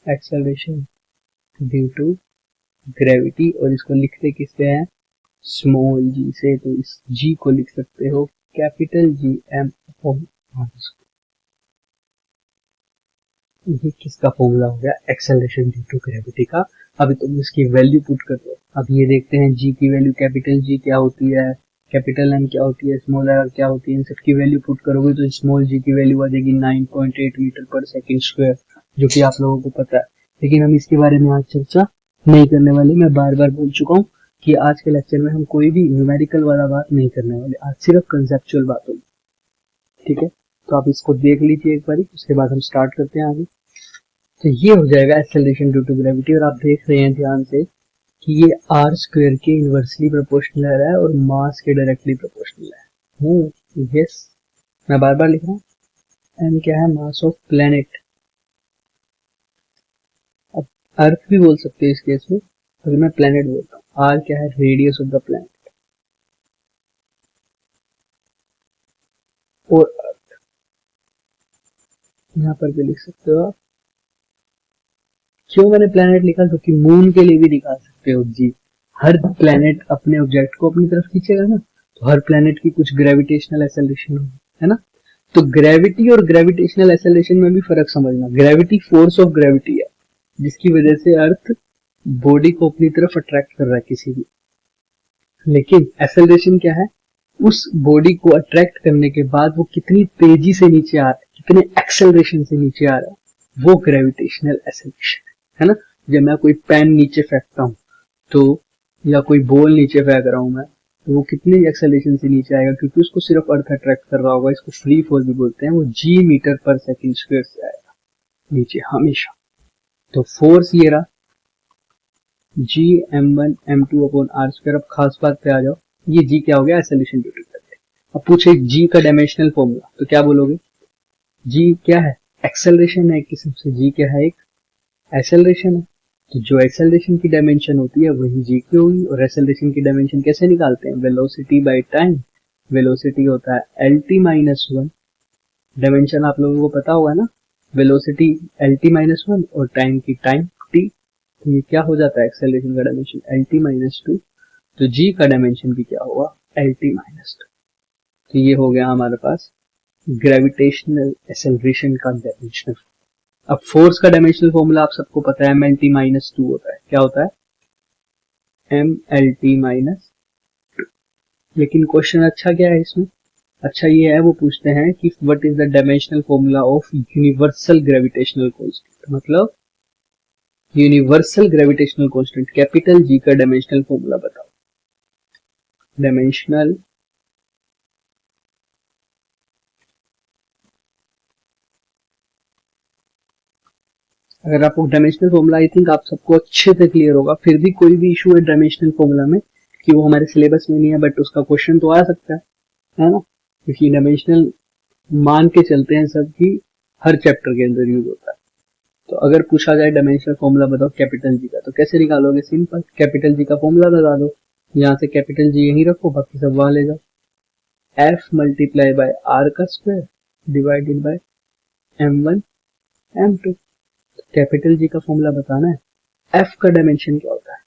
Speaker 1: एक्सेलरेशन ड्यू टू ग्रेविटी। और इसको लिखते किससे हैं, स्मॉल जी से, तो इस जी को लिख सकते हो capital G M upon r. ये किसका फॉर्मूला हो गया, एक्सेलरेशन ड्यू टू ग्रेविटी का। अभी तुम इसकी वैल्यू पुट कर दो। अब ये देखते हैं जी की वैल्यू, कैपिटल जी क्या होती है, कैपिटल एम क्या होती है, स्मॉल आर क्या होती है, इन सब की वैल्यू पुट करोगे तो स्मॉल जी की वैल्यू आ जाएगी 9.8 मीटर पर सेकंड स्क्वायर, जो कि आप लोगों को पता है। लेकिन हम इसके बारे में आज चर्चा नहीं करने वाले। मैं बार बार बोल चुका हूँ कि आज के लेक्चर में हम कोई भी न्यूमेरिकल वाला बात नहीं करने वाले, आज सिर्फ कंसेप्चुअल बात होगी, ठीक है। तो आप इसको देख लीजिए एक बार, उसके बाद हम स्टार्ट करते हैं आगे। तो ये हो जाएगा एक्सेलरेशन ड्यू टू ग्रेविटी, और आप देख रहे हैं ध्यान से कि ये आर स्क्वायर के इनवर्सली प्रोपोर्शनल है और मास के डायरेक्टली प्रोपोर्शनल है। यस, मैं बार बार लिख रहा हूँ, एम क्या है, मास ऑफ प्लेनेट। अब अर्थ भी बोल सकते हैं इस केस में, अगर मैं प्लेनेट बोलता हूँ, आर क्या है, रेडियस ऑफ द प्लेनेट, और अर्थ यहाँ पर भी लिख सकते हो आप। क्यों मैंने प्लेनेट लिखा, क्योंकि मून के लिए भी निकाल सकते हो जी। हर प्लेनेट अपने ऑब्जेक्ट को अपनी तरफ खींचेगा ना, तो हर प्लेनेट की कुछ ग्रेविटेशनल एक्सेलरेशन होगी, है ना। तो ग्रेविटी और ग्रेविटेशनल एक्सेलरेशन में भी फर्क समझना। ग्रेविटी फोर्स ऑफ ग्रेविटी है, जिसकी वजह से अर्थ बॉडी को अपनी तरफ अट्रैक्ट कर रहा है किसी भी, लेकिन एक्सेलरेशन क्या है, उस बॉडी को अट्रैक्ट करने के बाद वो कितनी तेजी से नीचे आ रहा है, कितने एक्सेलरेशन से नीचे आ रहा है, वो ग्रेविटेशनल एक्सेलरेशन है ना। जब मैं कोई पेन नीचे फेंकता हूँ तो, या कोई बॉल नीचे फेंक रहा हूँ मैं, तो वो कितनी एक्सेलरेशन से नीचे आएगा, क्योंकि उसको सिर्फ अर्थ अट्रैक्ट कर रहा होगा। इसको फ्री फॉल भी बोलते हैं। वो जी मीटर पर सेकंड स्क्वायर से आएगा नीचे हमेशा। तो फोर्स ये रहा जी m1 m2 upon are square. अब खास बात पे आ जाओ, ये जी क्या हो गया, एक्सेलरेशन ड्यू टू ग्रेविटी। अब पूछे जी का डायमेंशनल फॉर्मूला, तो क्या बोलोगे, जी क्या है, एक्सेलरेशन है एक किस्म से, जी क्या है, एक एक्सेलरेशन है। तो जो एक्सेलरेशन की डायमेंशन होती है वही जी की होगी। और एक्सेलरेशन की डायमेंशन कैसे निकालते हैं, वेलोसिटी बाय टाइम। वेलोसिटी होता है lt माइनस वन, डायमेंशन आप लोगों को पता होगा ना, वेलोसिटी lt माइनस वन और टाइम की टाइम t। तो ये क्या हो जाता है, एक्सेलरेशन का डायमेंशन lt माइनस टू। तो g का डायमेंशन भी क्या होगा, lt माइनस टू। तो ये हो गया हमारे पास ग्रेविटेशनल एक्सेलरेशन का डायमेंशन। अब फोर्स का डायमेंशनल फॉर्मूला आप सबको पता है, mlt माइनस 2 होता है। क्या होता है? mlt minus. लेकिन क्वेश्चन अच्छा क्या है इसमें? अच्छा ये है, वो पूछते हैं कि what is the dimensional formula of universal gravitational constant. मतलब universal gravitational constant capital G का डायमेंशनल फॉर्मूला बताओ। डायमेंशनल अगर आपको डायमेंशनल फॉर्मूला, आई थिंक आप सबको अच्छे से क्लियर होगा। फिर भी कोई भी इशू है डायमेंशनल फॉर्मूला में कि वो हमारे सिलेबस में नहीं है, बट उसका क्वेश्चन तो आ सकता है ना, क्योंकि डायमेंशनल मान के चलते हैं सब कि हर चैप्टर के अंदर यूज होता है। तो अगर पूछा जाए डायमेंशनल फॉर्मूला बताओ कैपिटल जी का, तो कैसे निकालोगे? सिंपल, कैपिटल जी का फॉर्मूला लगा दो। यहाँ से कैपिटल जी यहीं रखो, बाकी सब वहां ले जाओ। एफ मल्टीप्लाई बाय आर का square divided by m1 m2। Capital G का फॉर्मूला बताना है। एफ का डायमेंशन क्या होता है?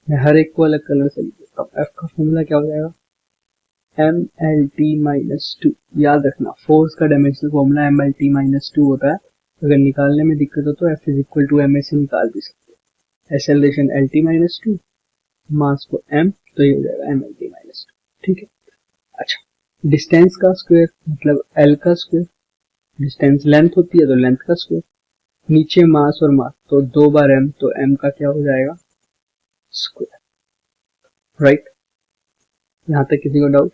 Speaker 1: मैं हर एक को अलग कलर से लिख देता हूँ। एफ का फॉर्मूला क्या हो जाएगा? mlt minus 2। याद रखना, फोर्स का डायमेंशनल फॉर्मूला mlt माइनस 2 होता है। अगर निकालने में दिक्कत हो तो f is equal to ma से निकाल भी सकते हैं। एक्सेलरेशन lt माइनस 2, मास को m, तो ये हो जाएगा mlt माइनस 2। ठीक है। अच्छा, डिस्टेंस का स्क्वायर मतलब l का स्क्वायर। डिस्टेंस लेंथ होती है तो लेंथ का स्क्वायर। नीचे मास और मास तो 2 बार m, तो m का क्या हो जाएगा? स्क्वायर। राइट, यहाँ तक किसी को डाउट?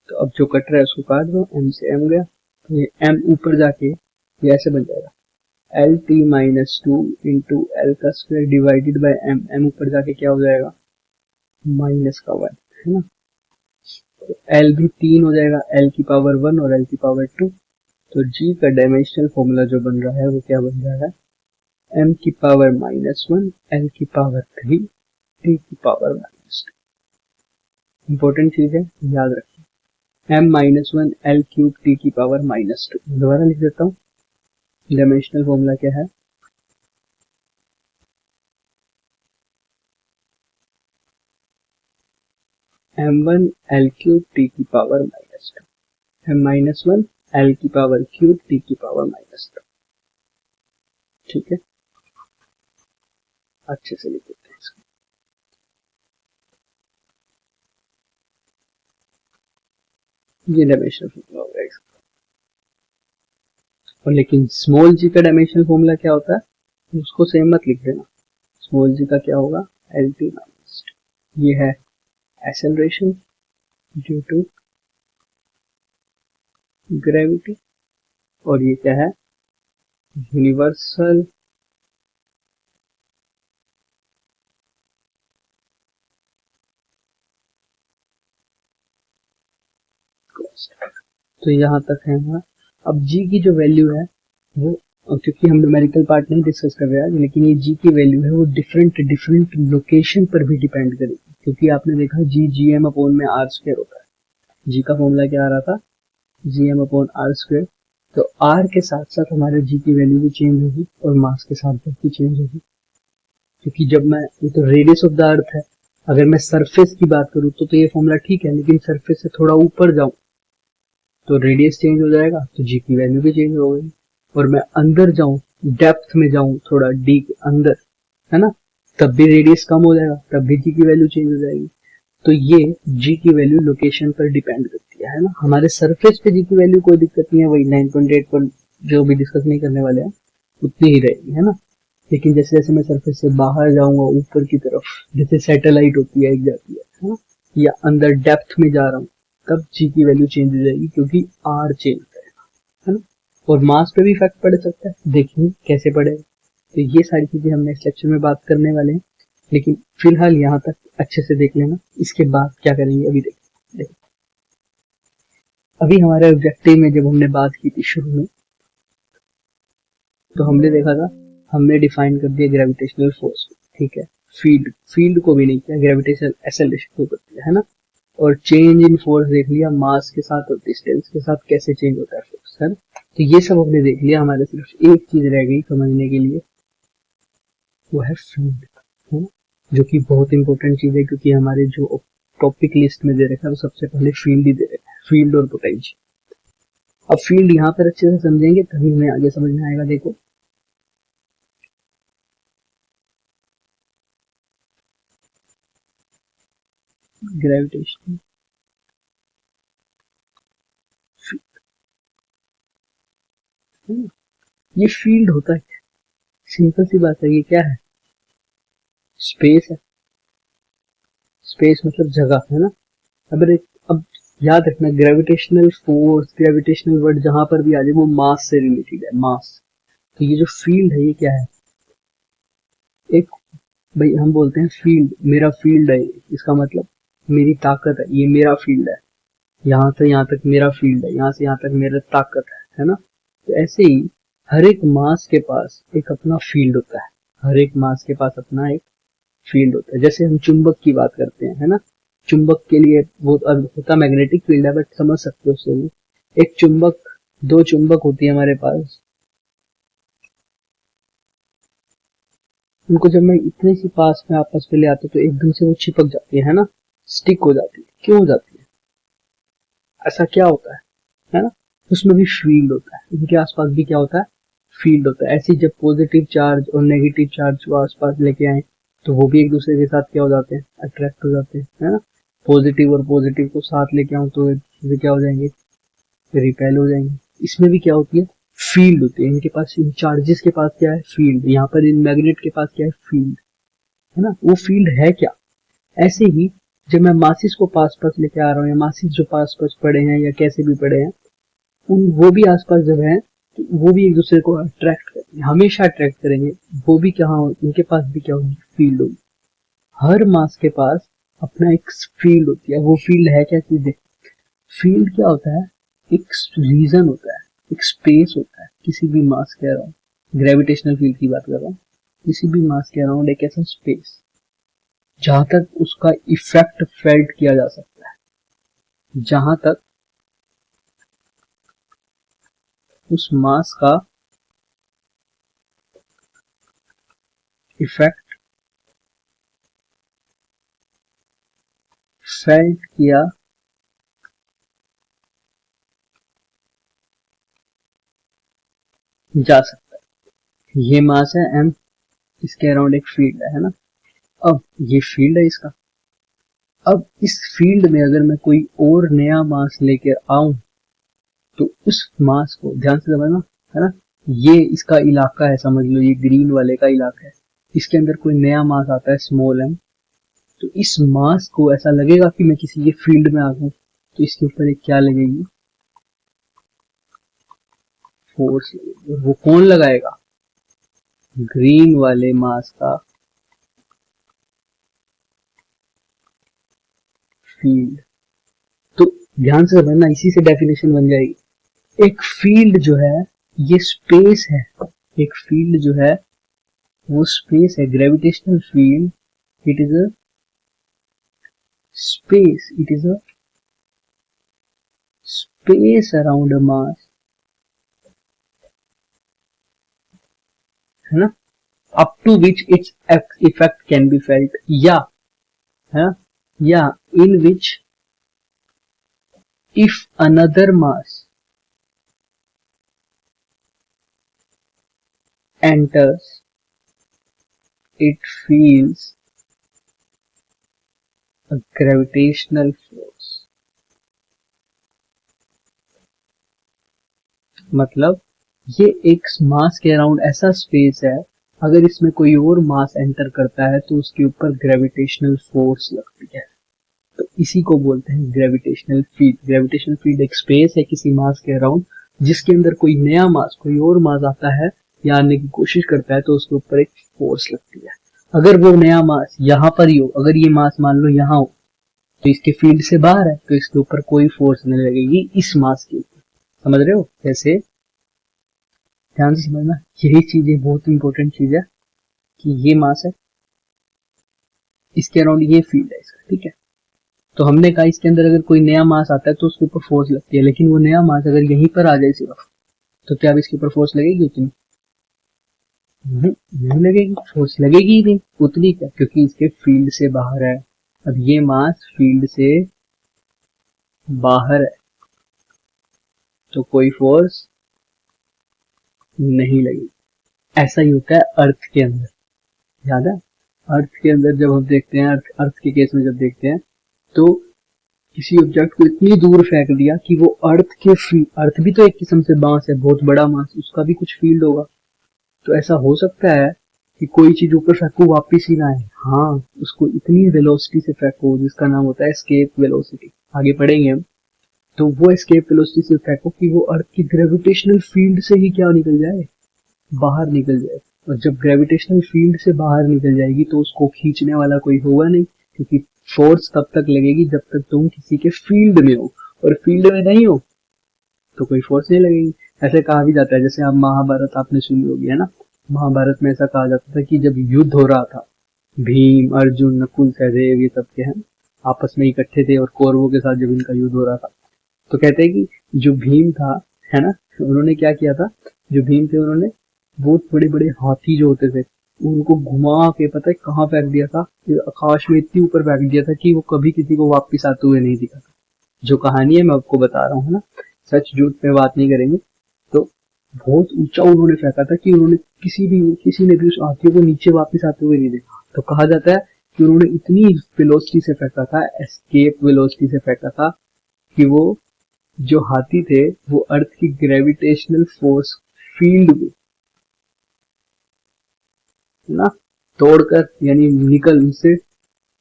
Speaker 1: तो अब जो कट रहा है उसको काट दो, m से m गया, तो ये m ऊपर जाके ये ऐसे बन जाएगा L T minus 2 into L का square divided by m। m ऊपर जाके क्या हो जाएगा? माइनस का 1, है ना। तो l भी 3 हो जाएगा, l की पावर 1 और l की पावर 2। तो g का डायमेंशनल फॉर्मूला जो बन रहा है वो क्या बन रहा है? m की पावर माइनस 1, l की पावर 3, t की पावर माइनस 2। इंपॉर्टेंट चीज है, याद रखिए। m minus 1 l cube t की पावर माइनस 2। दोबारा लिख देता हूँ, डायमेंशनल फॉर्मूला क्या है? m1 l क्यूब t की power minus 2, m minus 1 l की पावर क्यूब t की पावर माइनस 2। ठीक है, अच्छे से लिख देते हैं इसको। ये डायमेंशनल फॉर्मूला हो गया इसका। और लेकिन स्मॉल जी का डायमेंशनल फॉर्मूला क्या होता है? उसको सेम मत लिख देना। स्मॉल जी का क्या होगा? L T minus 2। ये है एक्सेलरेशन ड्यू टू ग्रेविटी, और ये क्या है? यूनिवर्सल तो यहाँ तक है हमारा। अब जी की जो वैल्यू है वो, क्योंकि हम न्यूमेरिकल पार्ट नहीं डिस्कस कर रहे हैं, लेकिन ये जी की वैल्यू है वो डिफरेंट लोकेशन पर भी डिपेंड करेगी। क्योंकि आपने देखा जी जी एम अपॉन में आर स्क्वायर होता है। जी का फॉर्मूला क्या आ रहा था? G M upon are square. तो आर के साथ साथ हमारे जी की वैल्यू भी चेंज होगी और मास के साथ भी चेंज होगी। क्योंकि जब मैं, ये तो रेडियस ऑफ द अर्थ है, अगर मैं सरफेस की बात करूँ तो ये फॉर्मूला ठीक है, लेकिन सरफेस से थोड़ा ऊपर जाऊं तो रेडियस चेंज हो जाएगा, तो जी की वैल्यू भी चेंज हो गई। और मैं अंदर जाऊं, डेप्थ में जाऊं, थोड़ा डी के अंदर, है ना, तब भी रेडियस कम हो जाएगा, तब भी जी की वैल्यू चेंज हो जाएगी। तो ये जी की वैल्यू लोकेशन पर डिपेंड करती है ना। हमारे सरफेस पे जी की वैल्यू कोई दिक्कत नहीं है, वही 9.8 पर जो भी डिस्कस नहीं करने वाले हैं उतनी ही रहेगी, है ना। लेकिन जैसे जैसे मैं सरफेस से बाहर जाऊंगा ऊपर की तरफ, जैसे सैटेलाइट होती है एक जाती है, या अंदर डेप्थ में जा रहा हूँ, तब जी की वैल्यू चेंज हो जाएगी, क्योंकि आर चेंज करेगा, है ना। और मास पे भी इफेक्ट पड़ सकता है, देखिए कैसे पड़ेगा। तो ये सारी चीजें हम नेक्स्ट लेक्चर में बात करने वाले हैं, लेकिन फिलहाल यहाँ तक अच्छे से देख लेना। इसके बाद क्या करेंगे अभी देखिए। अभी हमारे ऑब्जेक्टिव में जब हमने बात की थी शुरू में, तो हमने देखा था, हमने डिफाइन कर दिया ग्रेविटेशनल फोर्स, ठीक है। फील्ड को भी नहीं किया, ग्रेविटेशनल एक्सेलरेशन को कर दिया, है ना। और चेंज इन फोर्स देख लिया, मास के साथ और डिस्टेंस के साथ कैसे चेंज होता है फोर्स, है ना। तो ये सब हमने देख लिया। हमारे सिर्फ एक चीज रह गई समझने के लिए, वो है फील्ड, है ना, जो कि बहुत इंपॉर्टेंट चीज है, क्योंकि हमारे जो टॉपिक लिस्ट में दे रखा है वो सबसे पहले फील्ड ही दे रखा है, फील्ड और पोटेंशियल। अब फील्ड यहाँ पर अच्छे से समझेंगे तभी हमें आगे समझ में आएगा। देखो ग्रेविटेशनल फील्ड, ये फील्ड होता है, सिंपल सी बात है, ये क्या है, स्पेस है। स्पेस मतलब जगह, है ना। अब याद रखना ग्रेविटेशनल फोर्स, ग्रेविटेशनल वर्ड जहां पर भी आ जाए वो मास से रिलेटेड है, मास। तो ये जो फील्ड है ये क्या है, एक, भाई हम बोलते हैं फील्ड, मेरा फील्ड है, इसका मतलब मेरी ताकत है, ये मेरा फील्ड है, यहाँ से यहाँ तक मेरा फील्ड है, यहाँ से यहाँ तक मेरा ताकत है ना। तो ऐसे ही हर एक मास के पास एक अपना फील्ड होता है, हर एक मास के पास अपना एक फील्ड होता है। जैसे हम चुंबक की बात करते हैं, है ना, चुंबक के लिए वो होता मैग्नेटिक फील्ड है, बट समझ सकते हो उससे भी। एक चुंबक, दो चुंबक होती है हमारे पास, उनको जब मैं इतने सी पास में आपस में ले आता तो एकदम से वो चिपक जाती है ना, स्टिक हो जाती है। क्यों हो जाती है, ऐसा क्या होता है ना। उसमें भी फील्ड होता है, इनके आसपास भी क्या होता है, फील्ड होता है। ऐसे जब पॉजिटिव चार्ज और नेगेटिव चार्ज को आसपास लेके आए तो वो भी एक दूसरे के साथ क्या हो जाते हैं, अट्रैक्ट हो जाते हैं, है ना। पॉजिटिव और पॉजिटिव को साथ लेके आऊं तो ये क्या हो जाएंगे, रिपेल हो जाएंगे। इसमें भी क्या होती है, फील्ड होती है। इनके पास, इन चार्जेस के पास क्या है, फील्ड। यहाँ पर इन मैग्नेट के पास क्या है, फील्ड, है ना। वो फील्ड है क्या। ऐसे ही जब मैं मासिस को पास पास लेके आ रहा हूँ, या मासिस जो पास पास पड़े हैं या कैसे भी पड़े हैं, उन वो भी आसपास जब है तो वो भी एक दूसरे को अट्रैक्ट करेंगे, हमेशा अट्रैक्ट करेंगे। वो भी क्या, उनके पास भी क्या होगी, फील्ड होगी। हर मास के पास अपना एक फील्ड होती है। वो फील्ड है क्या चीज है, फील्ड क्या होता है, एक रीजन होता है, एक स्पेस होता है। किसी भी मास के अराउंड, ग्रेविटेशनल फील्ड की बात कर रहा हूँ, किसी भी मास के अराउंड एक ऐसा स्पेस जहां तक उसका इफेक्ट फेल्ट किया जा सकता है, जहां तक उस मास का इफेक्ट फेल्ट किया जा सकता है। ये मास है m, इसके अराउंड एक फील्ड है ना। अब ये फील्ड है इसका। अब इस फील्ड में अगर मैं कोई और नया मास लेकर आऊं तो उस मास को ध्यान से समझना, है ना। ये इसका इलाका है, समझ लो ये ग्रीन वाले का इलाका है। इसके अंदर कोई नया मास आता है स्मॉल m, तो इस मास को ऐसा लगेगा कि मैं किसी के फील्ड में आ गया, तो इसके ऊपर एक क्या लगेगी, फोर्स लगेगी। वो कौन लगाएगा, ग्रीन वाले मास का फील्ड। तो ध्यान से समझना, इसी से डेफिनेशन बन जाएगी। एक फील्ड जो है ये स्पेस है, एक फील्ड जो है वो स्पेस है। Gravitational field, it is a space, it is a space around a mass, है ना, up to which its effect can be felt, या है, या in which if another mass enters it feels a gravitational force। मतलब ये एक मास के around ऐसा स्पेस है, अगर इसमें कोई और मास एंटर करता है तो उसके ऊपर ग्रेविटेशनल फोर्स लगती है। तो इसी को बोलते हैं ग्रेविटेशनल फील्ड। ग्रेविटेशनल फील्ड एक स्पेस है किसी मास के अराउंड, जिसके अंदर कोई नया मास, कोई और मास आता है या आने की कोशिश करता है तो उसके ऊपर एक फोर्स लगती है। अगर वो नया मास यहाँ पर ही हो, अगर ये मास मान लो यहाँ हो तो इसके फील्ड से बाहर है, तो इसके ऊपर कोई फोर्स नहीं लगेगी इस मास के ऊपर। समझ रहे हो कैसे, ध्यान से समझना। यही चीज है, बहुत इंपॉर्टेंट चीज है कि ये मास है, इसके अराउंड ये फील्ड है इसका, ठीक है। तो हमने कहा इसके अंदर अगर कोई नया मास आता है तो उसके ऊपर फोर्स लगती है, लेकिन वो नया मास अगर यहीं पर आ जाए सिर्फ, तो क्या अब इसके ऊपर फोर्स लगेगी उतनी, नहीं लगेगी, फोर्स लगेगी ही नहीं उतनी। क्या, क्योंकि इसके फील्ड से बाहर है। अब ये मास फील्ड से बाहर है तो कोई फोर्स नहीं लगेगी। ऐसा ही होता है अर्थ के अंदर, याद है अर्थ के अंदर जब हम देखते हैं, अर्थ के केस में जब देखते हैं तो किसी ऑब्जेक्ट को इतनी दूर फेंक दिया कि वो अर्थ भी तो एक किस्म से मास है, बहुत बड़ा मास, उसका भी कुछ फील्ड होगा। तो ऐसा हो सकता है कि कोई चीज ऊपर फेंको वापिस ही ना आए, हाँ उसको इतनी वेलोसिटी से फेंको जिसका नाम होता है एस्केप वेलोसिटी, आगे पढ़ेंगे हम। तो वो एस्केप वेलोसिटी से फेंको कि वो अर्थ की ग्रेविटेशनल फील्ड से ही क्या निकल जाए, बाहर निकल जाए। और जब ग्रेविटेशनल फील्ड से बाहर निकल जाएगी तो उसको खींचने वाला कोई होगा नहीं, क्योंकि फोर्स तब तक लगेगी जब तक तुम किसी के फील्ड में हो, और फील्ड में नहीं हो तो कोई फोर्स नहीं लगेगी। ऐसे कहा भी जाता है, जैसे आप महाभारत आपने सुनी होगी है ना, महाभारत में ऐसा कहा जाता था कि जब युद्ध हो रहा था, भीम अर्जुन नकुल सहदेव ये सब के हैं आपस में इकट्ठे थे और कौरवों के साथ जब इनका युद्ध हो रहा था, तो कहते हैं कि जो भीम था है ना, उन्होंने क्या किया था, जो भीम थे उन्होंने बहुत बड़े बड़े हाथी जो होते थे उनको घुमा के पता है कहाँ फेंक दिया था, आकाश में इतनी ऊपर फेंक दिया था कि वो कभी किसी को वापिस आते हुए नहीं दिखा था। जो कहानी है मैं आपको बता रहा हूँ ना, सच झूठ पे बात नहीं करेंगे। तो बहुत ऊंचा उन्होंने फेंका था कि उन्होंने किसी ने भी उस हाथियों को नीचे वापिस आते हुए नहीं देखा। तो कहा जाता है कि उन्होंने इतनी वेलोसिटी से फेंका था, एस्केप वेलोसिटी से फेंका था, कि वो जो हाथी थे वो अर्थ की ग्रेविटेशनल फोर्स फील्ड में ना तोड़कर यानी निकल उससे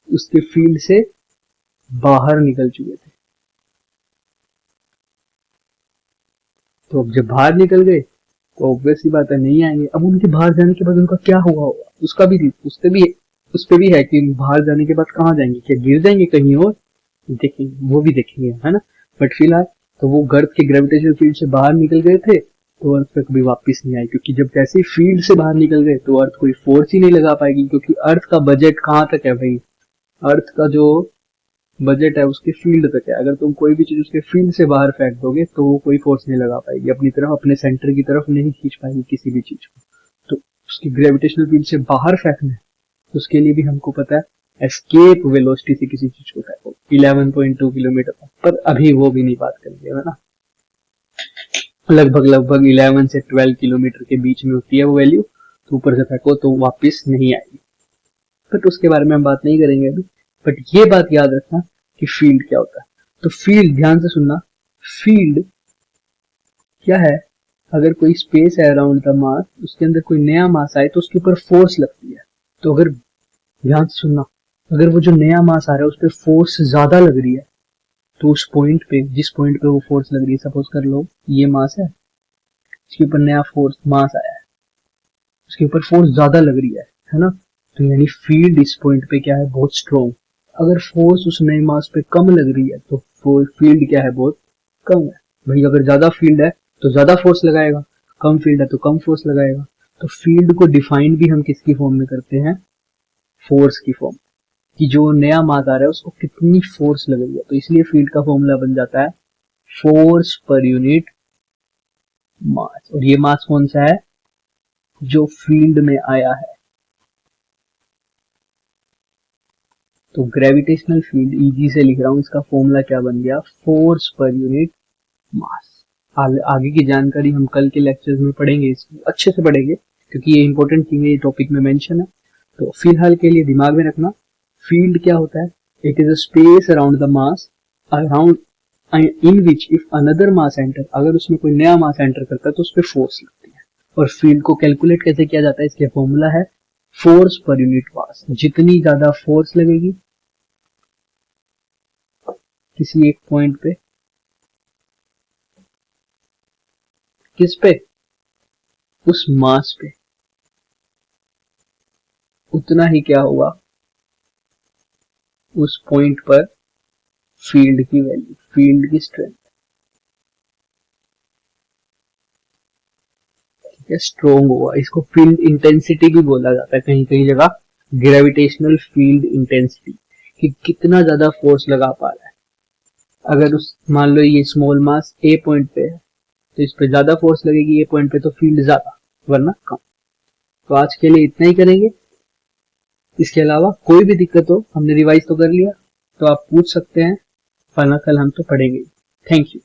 Speaker 1: उसके फील्ड से बाहर निकल चुके थे। तो अब जब बाहर निकल गए तो ऑब्वियस ही बात है नहीं आएंगे। अब उनके बाहर जाने के बाद उनका क्या हुआ होगा उसका भी उस पे भी है कि बाहर जाने के बाद कहाँ जाएंगे, क्या गिर जाएंगे कहीं और, देखेंगे वो भी देखेंगे है ना। बट फिलहाल तो वो अर्थ के ग्रेविटेशनल फील्ड से बाहर निकल गए थे तो अर्थ पे कभी वापस नहीं आई, क्योंकि जब जैसे फील्ड से बाहर निकल गए तो अर्थ कोई फोर्स ही नहीं लगा पाएगी, क्योंकि अर्थ का बजट कहाँ तक है भाई, अर्थ का जो बजट है उसके फील्ड तक है। अगर तुम कोई भी चीज उसके फील्ड से बाहर फेंक दोगे तो वो कोई फोर्स नहीं लगा पाएगी अपनी तरफ, अपने सेंटर की तरफ नहीं खींच पाएगी किसी भी चीज को। तो उसकी ग्रेविटेशनल फील्ड से बाहर फेंकना है उसके लिए भी हमको पता है एस्केप वेलोसिटी से किसी चीज को फेंको 11.2 किलोमीटर पर। अभी वो भी नहीं बात करेंगे है ना, लगभग 11 से 12 किलोमीटर के बीच में होती है वो वैल्यू। तो ऊपर से फेंको तो वापस नहीं आएगी, बट उसके बारे में हम बात नहीं करेंगे अभी। बट ये बात याद रखना कि फील्ड क्या होता है। तो फील्ड ध्यान से सुनना, फील्ड क्या है, अगर कोई स्पेस है अराउंड द मास, उसके अंदर कोई नया मास आए तो उसके ऊपर फोर्स लगती है। तो अगर ध्यान से सुनना, अगर वो जो नया मास आ रहा है उस पर फोर्स ज्यादा लग रही है तो उस पॉइंट पे, जिस पॉइंट पे वो फोर्स लग रही है, सपोज कर लो ये मास है, इसके ऊपर नया फोर्स मास आया है, उसके ऊपर फोर्स ज्यादा लग रही है ना, तो यानी फील्ड इस पॉइंट पे क्या है, बहुत स्ट्रॉन्ग। अगर फोर्स उस नए मास पे कम लग रही है तो फील्ड क्या है, बहुत कम है। भाई अगर ज्यादा फील्ड है तो ज्यादा फोर्स लगाएगा, कम फील्ड है तो कम फोर्स लगाएगा। तो फील्ड को डिफाइन भी हम किसकी फॉर्म में करते हैं, फोर्स की फॉर्म, कि जो नया मास आ रहा है उसको कितनी फोर्स लग रही है। तो इसलिए फील्ड का फॉर्मूला बन जाता है फोर्स पर यूनिट मास, और ये मास कौन सा है, जो फील्ड में आया है। तो ग्रेविटेशनल फील्ड इजी से लिख रहा हूं, इसका फॉर्मूला क्या बन गया, फोर्स पर यूनिट मास। आगे की जानकारी हम कल के लेक्चर्स में पढ़ेंगे, इसको अच्छे से पढ़ेंगे क्योंकि ये इंपॉर्टेंट चीजें ये टॉपिक में मेंशन है। तो फिलहाल के लिए दिमाग में रखना, फील्ड क्या होता है, it is a space around the mass around in which if another mass enter, अगर उसमें कोई नया मास एंटर करता है तो उस पर फोर्स लगती है। और फील्ड को कैलकुलेट कैसे किया जाता है, इसका फॉर्मूला है फोर्स पर यूनिट मास। जितनी ज्यादा फोर्स लगेगी किसी एक पॉइंट पे, किस पे, उस मास पे, उतना ही क्या होगा उस पॉइंट पर फील्ड की वैल्यू, फील्ड की स्ट्रेंथ, ठीक है, स्ट्रॉन्ग होगा। इसको फील्ड इंटेंसिटी भी बोला जाता है कहीं कहीं जगह, ग्रेविटेशनल फील्ड इंटेंसिटी, कि कितना ज्यादा फोर्स लगा पा रहा है। अगर उस मान लो ये स्मॉल मास ए पॉइंट पे है तो इस पे ज्यादा फोर्स लगेगी ए पॉइंट पे, तो फील्ड ज्यादा वरना कम। तो आज के लिए इतना ही करेंगे, इसके अलावा कोई भी दिक्कत हो, हमने रिवाइज तो कर लिया, तो आप पूछ सकते हैं, वरना कल हम तो पढ़ेंगे। Thank you.